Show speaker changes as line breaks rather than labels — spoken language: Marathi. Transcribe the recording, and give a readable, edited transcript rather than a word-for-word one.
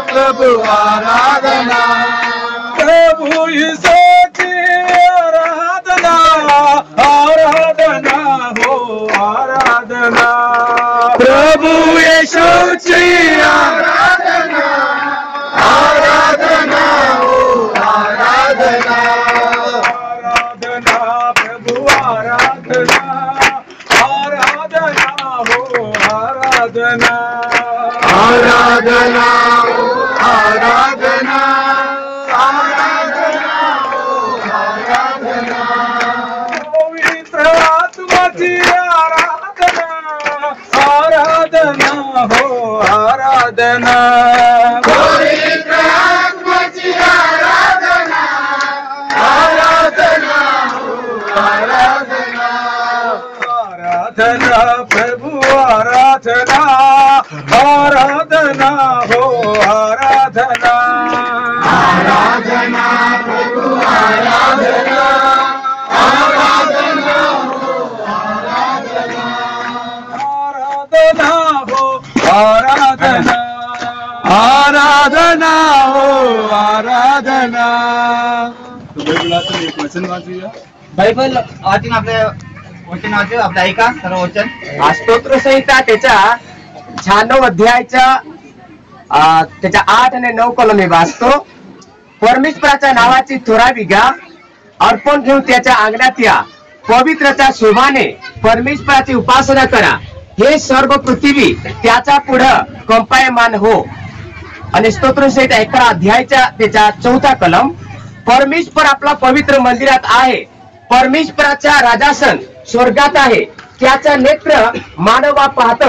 प्रभु आराधना, प्रभु यीशुची आराधना, आराधना हो आराधना, प्रभु यीशुची आराधना, आराधना हो आराधना, आराधना प्रभु आराधना, आराधना हो आराधना, आराधना हो आराधना, आराधना हो आराधना, पवित्र आत्माची आराधना, आराधना हो आराधना, पवित्र आत्माची आराधना, आराधना हो आराधना, आराधना प्रभु आराधना, आराधना हो आराधना, आराधना प्रभु आराधना, आराधना हो आराधना, आराधना हो आराधना, आराधना हो आराधना. बायबलाचं एक वचन वाचूया.
बायबल वाचन आपल्या वचन वाचू आपलं ऐका सर्व वचन.
स्तोत्र संहिता त्याच्या 96 अध्यायाच्या त्याच्या 8 आणि 9 कलम मी वाचतो. परमेश्वराच्या नावाची थोरावी घ्या, अर्पण घेऊन त्याच्या अंगणात या, पवित्रच्या शोभाने परमेश्वराची उपासना करा, हे सर्व पृथ्वी त्याच्या पुढं कंपायमान हो. आणि स्तोत्र संहिता 11 अध्यायाच्या त्याच्या 4 कलम. परमेश्वर आपला पवित्र मंदिरात आहे, परमेश्वराचा राजासन स्वर्गात आहे, त्याचा नेत्र मानवा पाहत,